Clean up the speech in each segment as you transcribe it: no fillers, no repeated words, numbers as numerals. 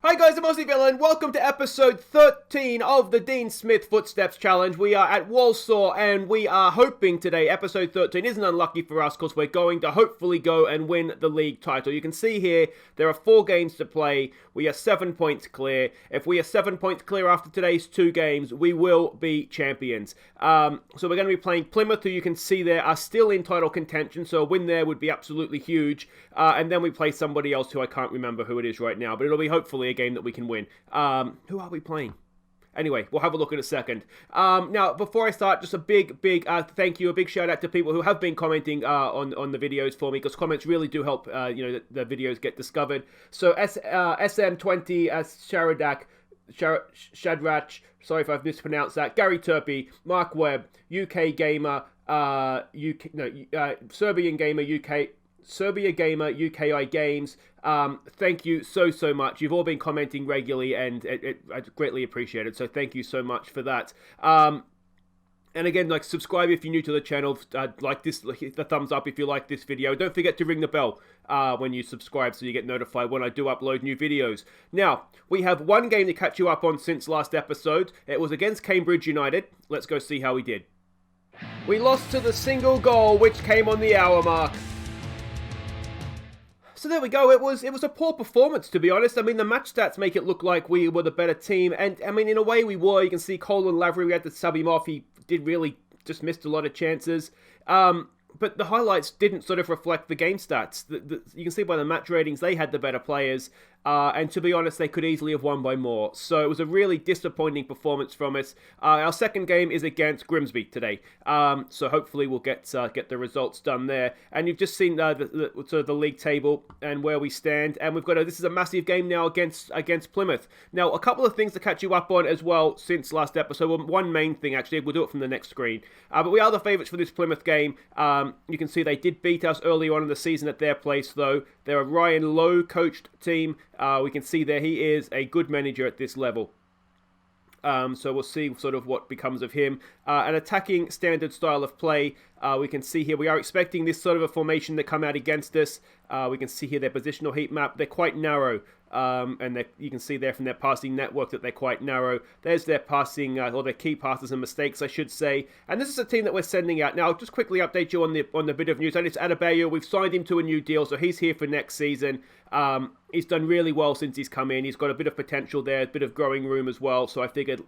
Hi guys, I'm Aussie Villain. Welcome to episode 13 of the Dean Smith Footsteps Challenge. We are at Walsall and we are hoping today, episode 13 isn't unlucky for us because we're going to hopefully go and win the league title. You can see here, there are 4 games to play. We are 7 points clear. If we are 7 points clear after today's 2 games, we will be champions. So we're going to be playing Plymouth, who you can see there are still in title contention, so a win there would be absolutely huge. And then we play somebody else who I can't remember who it is right now, but it'll be hopefully a game that we can win. Who are we playing? Anyway, we'll have a look in a second. Now, before I start, just a big thank you, a big shout out to people who have been commenting on the videos for me, because comments really do help, the videos get discovered. So SM20, Shadrach, sorry if I've mispronounced that, Gary Turpey, Mark Webb, UK Gamer, Serbian Gamer, Serbia Gamer, UKI Games. Thank you so much. You've all been commenting regularly and I greatly appreciate it. So thank you so much for that. And again, subscribe if you're new to the channel. Like hit the thumbs up if you like this video. Don't forget to ring the bell when you subscribe so you get notified when I do upload new videos. Now, we have one game to catch you up on since last episode. It was against Cambridge United. Let's go see how we did. We lost to the single goal, which came on the hour mark. So there we go, it was a poor performance, to be honest. I mean, the match stats make it look like we were the better team, and I mean, in a way we were. You can see Colin Lavery, we had to sub him off. He did really just missed a lot of chances. But the highlights didn't sort of reflect the game stats. You can see by the match ratings, they had the better players. And to be honest, they could easily have won by more. So it was a really disappointing performance from us. Our second game is against Grimsby today. So hopefully we'll get the results done there. And you've just seen the league table and where we stand. And we've got this is a massive game now against Plymouth. Now, a couple of things to catch you up on as well since last episode. Well, one main thing, actually. We'll do it from the next screen. But we are the favourites for this Plymouth game. You can see they did beat us early on in the season at their place, though. They're a Ryan Lowe coached team. We can see there he is a good manager at this level. So we'll see sort of what becomes of him. An attacking standard style of play. We can see here we are expecting this sort of a formation to come out against us. We can see here their positional heat map. They're quite narrow. And you can see there from their passing network that they're quite narrow. There's their passing, or their key passes and mistakes, I should say. And this is a team that we're sending out. Now, I'll just quickly update you on the bit of news. And it's Adobe. We've signed him to a new deal, so he's here for next season. He's done really well since he's come in. He's got a bit of potential there, a bit of growing room as well. So I figured,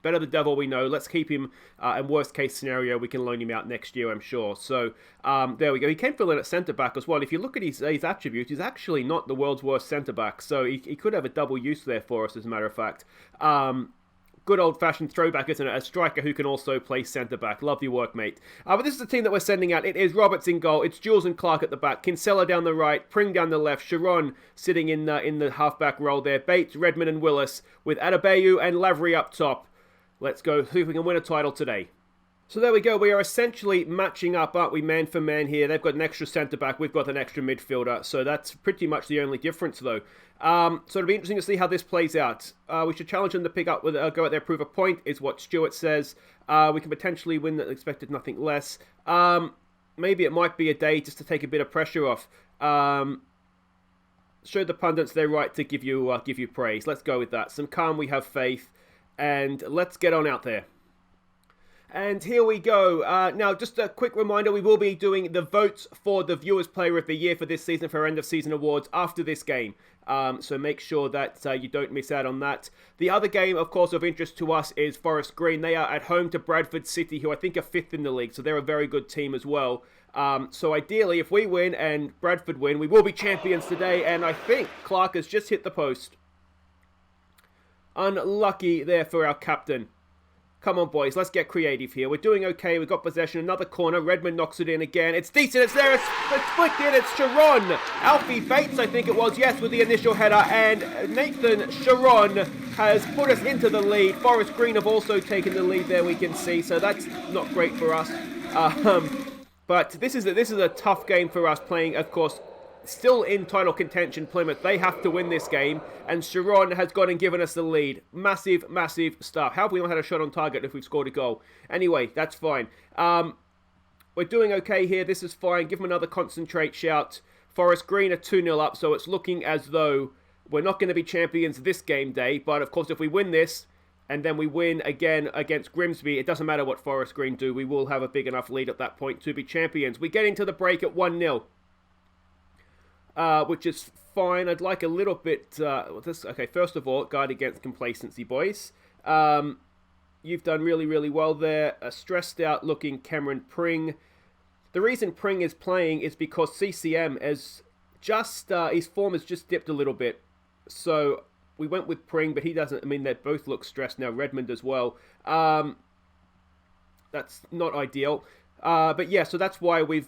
better the devil we know. Let's keep him, and worst case scenario, we can loan him out next year, I'm sure. So there we go. He can fill in at centre-back as well. If you look at his attributes, he's actually not the world's worst centre-back. So he could have a double use there for us, as a matter of fact. Good old-fashioned throwback, isn't it? A striker who can also play centre-back. Love your work, mate. But this is the team that we're sending out. It is Roberts in goal. It's Jules and Clark at the back. Kinsella down the right. Pring down the left. Sharon sitting in the half-back role there. Bates, Redmond and Willis with Adebayo and Lavery up top. Let's go see if we can win a title today. So there we go. We are essentially matching up, aren't we, man for man here. They've got an extra centre-back. We've got an extra midfielder. So that's pretty much the only difference, though. So it'll be interesting to see how this plays out. We should challenge them to pick up, go out there, prove a point, is what Stuart says. We can potentially win that expected nothing less. Maybe it might be a day just to take a bit of pressure off. Show the pundits their right to give you praise. Let's go with that. Some calm, we have faith. And let's get on out there. And here we go. Now, just a quick reminder, we will be doing the votes for the Viewers Player of the Year for this season, for our end of season awards after this game. So make sure that you don't miss out on that. The other game, of course, of interest to us is Forest Green. They are at home to Bradford City, who I think are 5th in the league. So they're a very good team as well. So ideally, if we win and Bradford win, we will be champions today. And I think Clark has just hit the post. Unlucky there for our captain. Come on, boys. Let's get creative here. We're doing okay. We've got possession. Another corner. Redmond knocks it in again. It's decent. It's there. It's flicked in. It's Sharon. Alfie Bates, I think it was. Yes, with the initial header. And Nathan Sharon has put us into the lead. Forest Green have also taken the lead there, we can see. So that's not great for us. But this is a tough game for us, playing, of course, still in title contention, Plymouth. They have to win this game, and Sharon has gone and given us the lead. Massive stuff. How have we not had a shot on target if we've scored a goal? Anyway, that's fine. We're doing okay here. This is fine. Give them another concentrate shout. Forest Green are 2-0 up, so it's looking as though We're not going to be champions this game day, but of course if we win this, and then we win again against Grimsby, it doesn't matter what Forest Green do, we will have a big enough lead at that point to be champions. We get into the break at 1-0, which is fine. I'd like a little bit... okay, first of all, guard against complacency, boys. You've done really, really well there. A stressed out looking Cameron Pring. The reason Pring is playing is because CCM has just... his form has just dipped a little bit. So we went with Pring, but he doesn't... I mean, they both look stressed now. Redmond as well. That's not ideal. But yeah, so that's why we've...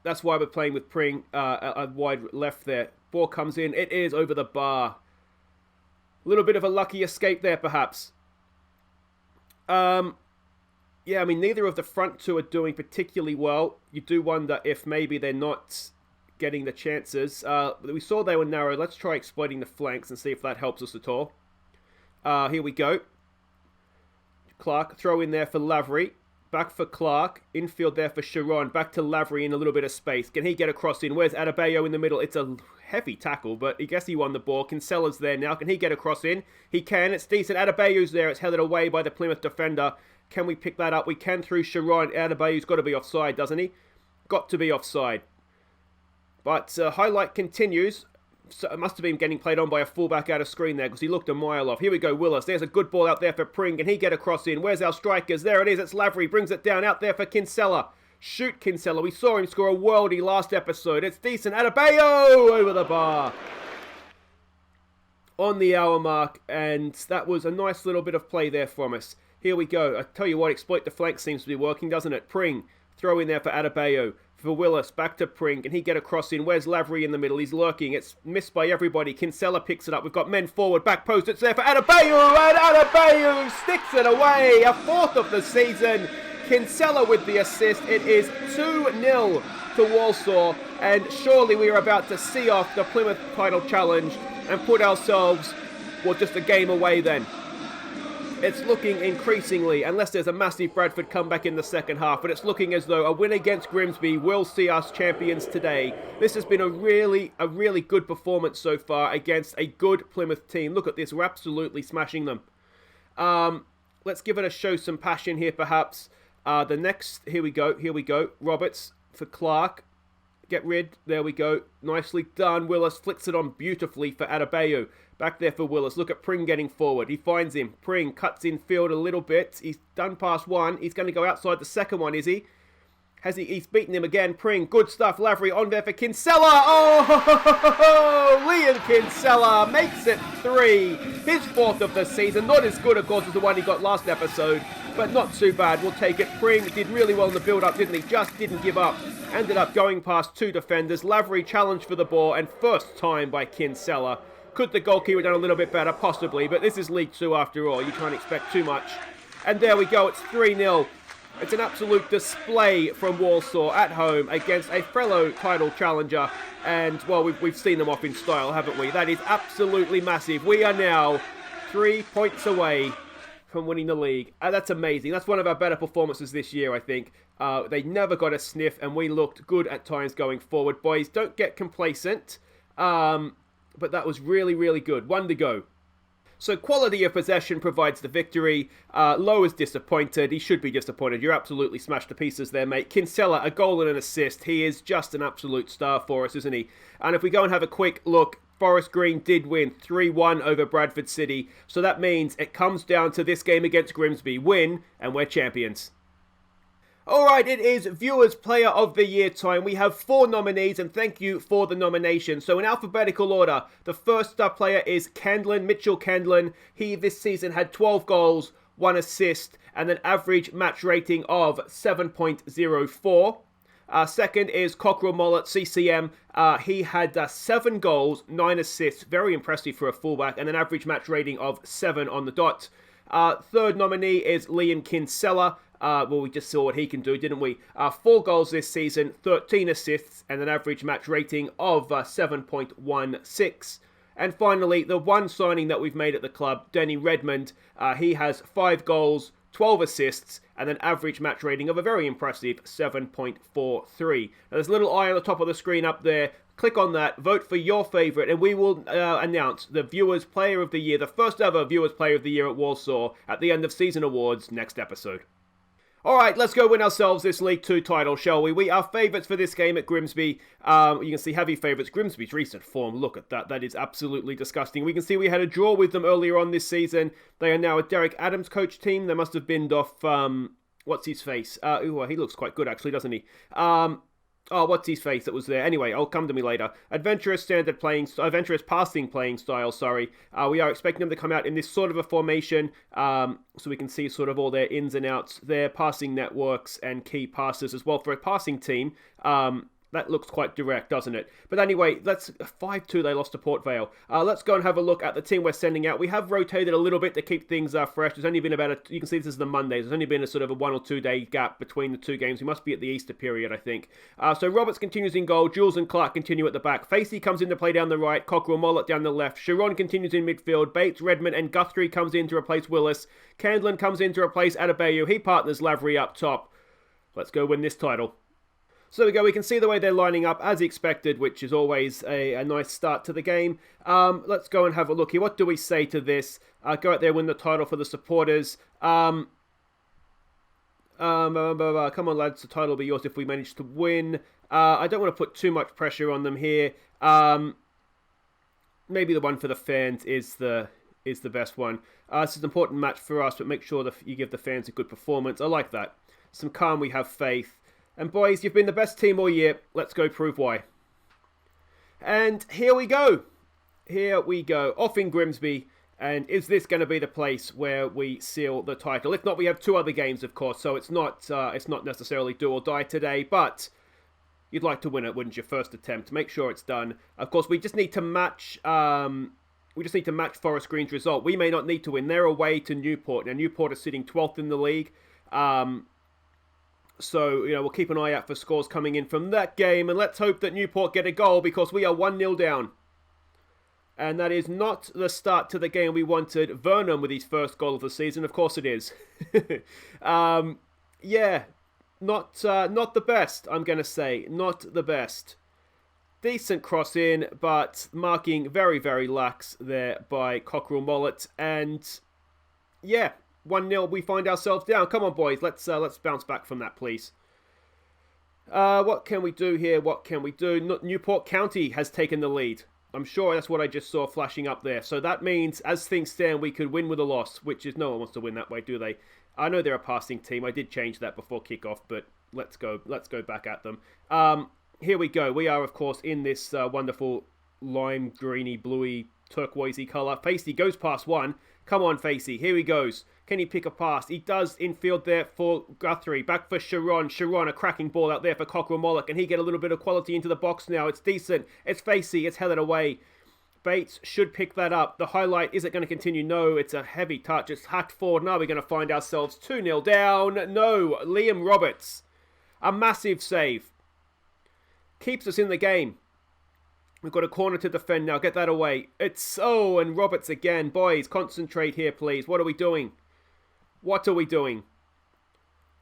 that's why we're playing with Pring, a wide left there. Ball comes in. It is over the bar. A little bit of a lucky escape there, perhaps. Yeah, I mean, neither of the front two are doing particularly well. You do wonder if maybe they're not getting the chances. We saw they were narrow. Let's try exploiting the flanks and see if that helps us at all. Here we go. Clark, throw in there for Lavery. Back for Clark. Infield there for Sharon. Back to Lavery in a little bit of space. Can he get across in? Where's Adebayo in the middle? It's a heavy tackle, but I guess he won the ball. Kinsella's there now. Can he get across in? He can. It's decent. Adebayo's there. It's headed away by the Plymouth defender. Can we pick that up? We can through Sharon. Adebayo's got to be offside, doesn't he? Got to be offside. But highlight continues. So it must have been getting played on by a fullback out of screen there because he looked a mile off. Here we go, Willis. There's a good ball out there for Pring. Can he get across in? Where's our strikers? There it is. It's Lavery. Brings it down out there for Kinsella. Shoot Kinsella. We saw him score a worldie last episode. It's decent. Adebayo over the bar. On the hour mark. And that was a nice little bit of play there from us. Here we go. I tell you what, exploit the flank seems to be working, doesn't it? Pring. Throw in there for Adebayo. For Willis, back to Pring. Can he get across in? Where's Lavery in the middle? He's lurking. It's missed by everybody. Kinsella picks it up. We've got men forward. Back post. It's there for Adebayo. And Adebayo sticks it away. A fourth of the season. Kinsella with the assist. It is 2-0 to Walsall. And surely we are about to see off the Plymouth title challenge and put ourselves, well, just a game away then. It's looking increasingly, unless there's a massive Bradford comeback in the second half, but it's looking as though a win against Grimsby will see us champions today. This has been a really good performance so far against a good Plymouth team. Look at this, we're absolutely smashing them. Let's give it a show some passion here perhaps. Here we go. Roberts for Clark. Get rid, there we go. Nicely done. Willis flicks it on beautifully for Adebayo. Back there for Willis. Look at Pring getting forward. He finds him. Pring cuts in field a little bit. He's done past one. He's going to go outside the second one, is he? He's beaten him again. Pring, good stuff. Lavery on there for Kinsella. Oh, Liam Kinsella makes it 3. His 4th of the season. Not as good, of course, as the one he got last episode, but not too bad. We'll take it. Pring did really well in the build-up, didn't he? Just didn't give up. Ended up going past 2 defenders. Lavery challenged for the ball, and first time by Kinsella. Could the goalkeeper done a little bit better? Possibly, but this is League 2 after all. You can't expect too much. And there we go. It's 3-0. It's an absolute display from Walsall at home against a fellow title challenger. And, well, we've seen them off in style, haven't we? That is absolutely massive. We are now 3 points away from winning the league. That's amazing. That's one of our better performances this year, I think. They never got a sniff, and we looked good at times going forward. Boys, don't get complacent. But that was really, really good. 1 to go. So quality of possession provides the victory. Lowe is disappointed. He should be disappointed. You're absolutely smashed to pieces there, mate. Kinsella, a goal and an assist. He is just an absolute star for us, isn't he? And if we go and have a quick look, Forest Green did win 3-1 over Bradford City. So that means it comes down to this game against Grimsby. Win, and we're champions. Alright, it is Viewers Player of the Year time. We have 4 nominees, and thank you for the nomination. So in alphabetical order, the first player is Candlin, Mitchell Candlin. He this season had 12 goals, 1 assist, and an average match rating of 7.04. Second is Cockrell Mollett, CCM. He had 7 goals, 9 assists. Very impressive for a fullback, and an average match rating of 7 on the dot. Third nominee is Liam Kinsella. Well, we just saw what he can do, didn't we? 4 goals this season, 13 assists, and an average match rating of 7.16. And finally, the one signing that we've made at the club, Denny Redmond. He has 5 goals, 12 assists, and an average match rating of a very impressive 7.43. Now, there's a little eye on the top of the screen up there. Click on that, vote for your favourite, and we will announce the Viewers Player of the Year, the first ever Viewers Player of the Year at Walsall, at the end of Season Awards next episode. Alright, let's go win ourselves this League 2 title, shall we? We are favourites for this game at Grimsby. You can see heavy favourites. Grimsby's recent form, look at that. That is absolutely disgusting. We can see we had a draw with them earlier on this season. They are now a Derek Adams coach team. They must have binned off, what's his face? He looks quite good actually, doesn't he? What's his face that was there? Anyway, I'll come to me later. Adventurous passing playing style, sorry. We are expecting them to come out in this sort of a formation, so we can see sort of all their ins and outs, their passing networks and key passes as well for a passing team. That looks quite direct, doesn't it? But anyway, let's 5-2 they lost to Port Vale. Let's go and have a look at the team we're sending out. We have rotated a little bit to keep things fresh. There's only been you can see this is the Monday. There's only been a sort of a 1 or 2 day gap between the two games. We must be at the Easter period, I think. So Roberts continues in goal. Jules and Clark continue at the back. Facey comes in to play down the right. Cockrell Mollett down the left. Sharon continues in midfield. Bates, Redmond and Guthrie comes in to replace Willis. Candlin comes in to replace Adebayo. He partners Lavery up top. Let's go win this title. So there we go, we can see the way they're lining up as expected, which is always a nice start to the game. Let's go and have a look here. What do we say to this? Go out there, win the title for the supporters. Come on lads, the title will be yours if we manage to win. I don't want to put too much pressure on them here. Maybe the one for the fans is the best one. This is an important match for us, but make sure that you give the fans a good performance. I like that. Some calm, we have faith. And boys, you've been the best team all year. Let's go prove why. And here we go. Here we go. Off in Grimsby. And is this going to be the place where we seal the title? If not, we have 2 other games, of course. So it's not necessarily do or die today. But you'd like to win it, wouldn't you? First attempt. Make sure it's done. Of course, we just need to match. Forest Green's result. We may not need to win. They're away to Newport. Now Newport is sitting 12th in the league. So, we'll keep an eye out for scores coming in from that game. And let's hope that Newport get a goal because we are 1-0 down. And that is not the start to the game we wanted. Vernon with his first goal of the season. Of course it is. Not the best, I'm going to say. Not the best. Decent cross in, but marking very, very lax there by Cockrell Mollett. And, 1-0, we find ourselves down. Come on, boys. Let's bounce back from that, please. What can we do here? What can we do? Newport County has taken the lead. I'm sure that's what I just saw flashing up there. So that means, as things stand, we could win with a loss, which is no one wants to win that way, do they? I know they're a passing team. I did change that before kickoff, but let's go back at them. Here we go. We are, of course, in this wonderful lime greeny, bluey, turquoisey colour. Facey goes past one. Come on, Facey. Here he goes. Can he pick a pass? He does infield there for Guthrie. Back for Sharon. Sharon, a cracking ball out there for Cockrell Mollett. Can he get a little bit of quality into the box now? It's decent. It's Facey. It's headed away. Bates should pick that up. The highlight, is it going to continue? No, it's a heavy touch. It's hacked forward. Now we're going to find ourselves 2-0 down. No, Liam Roberts. A massive save. Keeps us in the game. We've got a corner to defend now. Get that away. And Roberts again. Boys, concentrate here, please. What are we doing? What are we doing?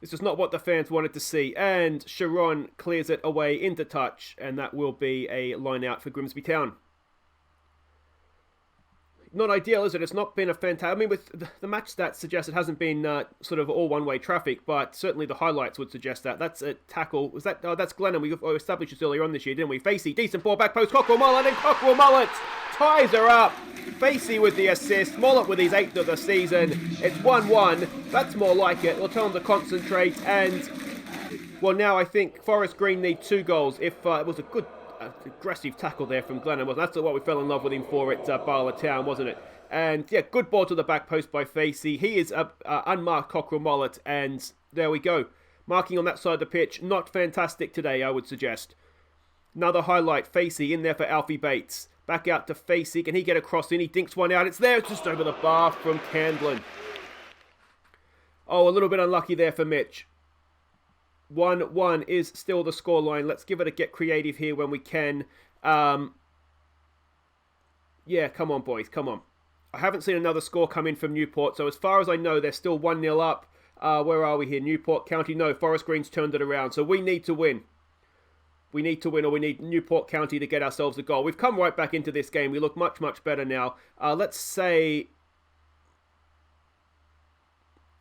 This is not what the fans wanted to see. And Sharon clears it away into touch. And that will be a line out for Grimsby Town. Not ideal, is it? It's not been a fantastic... I mean, with the match stats suggest it hasn't been sort of all one-way traffic, but certainly the highlights would suggest that. That's a tackle. Was that? Oh, that's Glennon. We established this earlier on this year, didn't we? Facey, decent ball, back post, Cockrell Mollett, and Cockrell Mollett ties her up. Facey with the assist, Mollett with his 8th of the season. It's 1-1. That's more like it. We'll tell them to concentrate, and... Well, now I think Forest Green need 2 goals. If it was a good... aggressive tackle there from Glennon. That's what we fell in love with him for at Barla Town, wasn't it? And yeah, good ball to the back post by Facey. He is unmarked Cockrell Mollett, and there we go. Marking on that side of the pitch, not fantastic today, I would suggest. Another highlight, Facey in there for Alfie Bates. Back out to Facey. Can he get a cross in? He dinks one out. It's there. It's just over the bar from Candlin. Oh, a little bit unlucky there for Mitch. 1-1 is still the scoreline. Let's give it a get creative here when we can. Yeah, come on, boys. Come on. I haven't seen another score come in from Newport, so as far as I know, they're still 1-0 up. Where are we here? Newport County. No, Forest Green's turned it around. So we need to win. We need to win, or we need Newport County to get ourselves a goal. We've come right back into this game. We look much, much better now. Let's say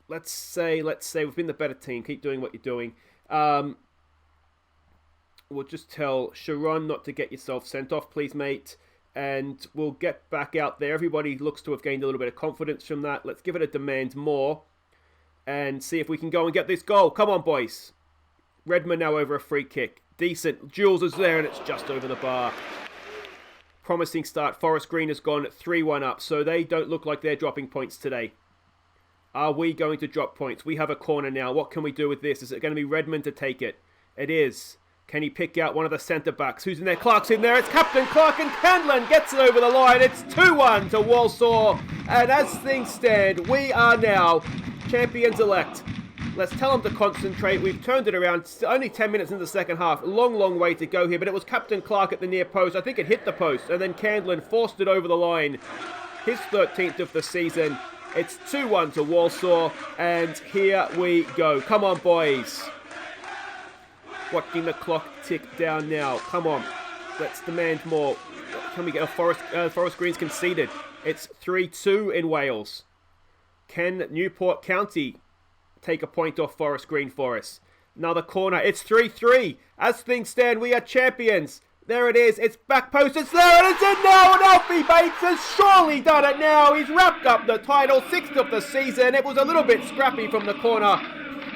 we've been the better team. Keep doing what you're doing. We'll just tell Sharon not to get yourself sent off, please, mate. And we'll get back out there. Everybody looks to have gained a little bit of confidence from that. Let's give it a demand more and see if we can go and get this goal. Come on, boys. Redmond now over a free kick. Decent. Jules is there and it's just over the bar. Promising start. Forest Green has gone 3-1 up, so they don't look like they're dropping points today. Are we going to drop points? We have a corner now. What can we do with this? Is it going to be Redmond to take it? It is. Can he pick out one of the centre-backs? Who's in there? Clark's in there. It's Captain Clark, and Candlin gets it over the line. It's 2-1 to Walsall. And as things stand, we are now champions-elect. Let's tell them to concentrate. We've turned it around. It's only 10 minutes into the second half. Long, long way to go here. But it was Captain Clark at the near post. I think it hit the post. And then Candlin forced it over the line. His 13th of the season. It's 2-1 to Walsall. And here we go. Come on, boys. Watching the clock tick down now. Come on. Let's demand more. Can we get a Forest Green's conceded? It's 3-2 in Wales. Can Newport County take a point off Forest Green for us? Another corner. It's 3-3. As things stand, we are champions. There it is. It's back post. It's there and it's in now. And Alfie Bates has surely done it now. He's wrapped up the title. 6th of the season. It was a little bit scrappy from the corner.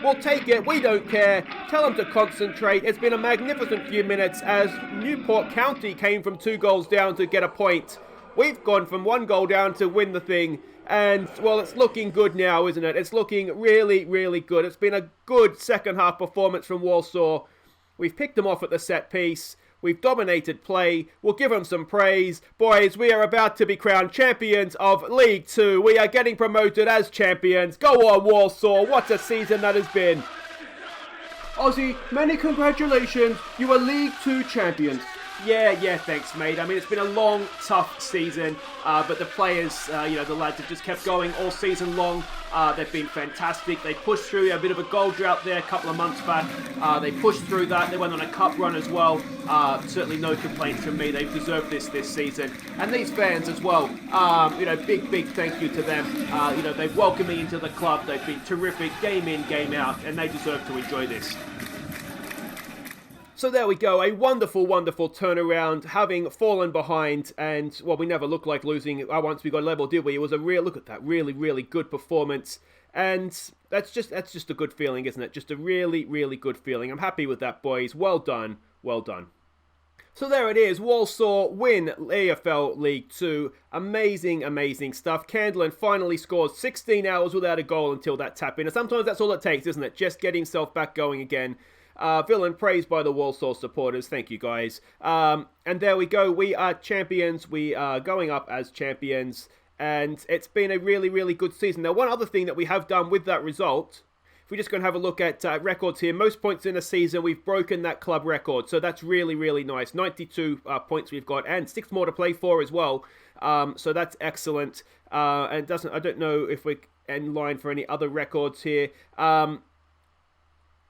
We'll take it. We don't care. Tell them to concentrate. It's been a magnificent few minutes as Newport County came from 2 goals down to get a point. We've gone from 1 goal down to win the thing. And, well, it's looking good now, isn't it? It's looking really, really good. It's been a good second half performance from Walsall. We've picked them off at the set piece. We've dominated play. We'll give them some praise. Boys, we are about to be crowned champions of League 2. We are getting promoted as champions. Go on, Walsall. What a season that has been. Aussie, many congratulations. You are League 2 champions. Yeah, thanks, mate. I mean, it's been a long, tough season, but the players, the lads have just kept going all season long. They've been fantastic. They pushed through a bit of a goal drought there a couple of months back. They pushed through that. They went on a cup run as well. Certainly no complaints from me. They've deserved this season. And these fans as well. Big thank you to them. They've welcomed me into the club. They've been terrific, game in, game out, and they deserve to enjoy this. So there we go, a wonderful, wonderful turnaround, having fallen behind, and, well, we never looked like losing once we got level, did we? It was a real, look at that, really, really good performance, and that's just a good feeling, isn't it? Just a really, really good feeling. I'm happy with that, boys. Well done, well done. So there it is, Walsall win AFL League 2. Amazing, amazing stuff. Candlin finally scores 16 hours without a goal until that tap in, and sometimes that's all it takes, isn't it? Just get himself back going again. Villain praised by the Walsall supporters. Thank you, guys. And there we go. We are champions. We are going up as champions. And it's been a really, really good season. Now, one other thing that we have done with that result, if we're just going to have a look at records here, most points in a season, we've broken that club record. So that's really, really nice. 92 points we've got, and 6 more to play for as well. So that's excellent. And I don't know if we're in line for any other records here.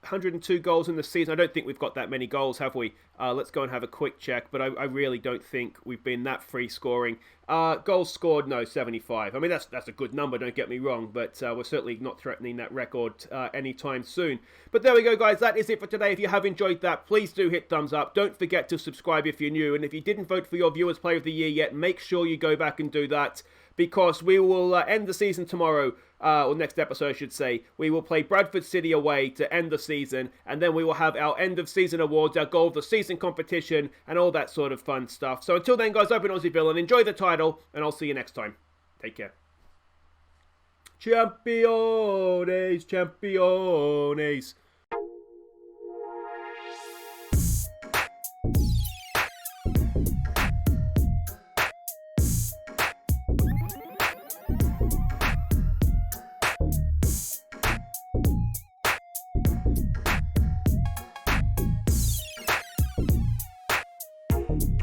102 goals in the season. I don't think we've got that many goals, have we? Let's go and have a quick check, but I really don't think we've been that free scoring. Goals scored, no, 75. I mean, that's a good number, don't get me wrong, but we're certainly not threatening that record anytime soon. But there we go, guys. That is it for today. If you have enjoyed that, please do hit thumbs up. Don't forget to subscribe if you're new, and if you didn't vote for your Viewers Player of the Year yet, make sure you go back and do that, because we will end the season tomorrow, or next episode I should say. We will play Bradford City away to end the season, and then we will have our end of season awards, our goal of the season competition, and all that sort of fun stuff. So until then, guys, I've been Aussie Villain. Enjoy the title, and I'll see you next time. Take care. Champions, champions.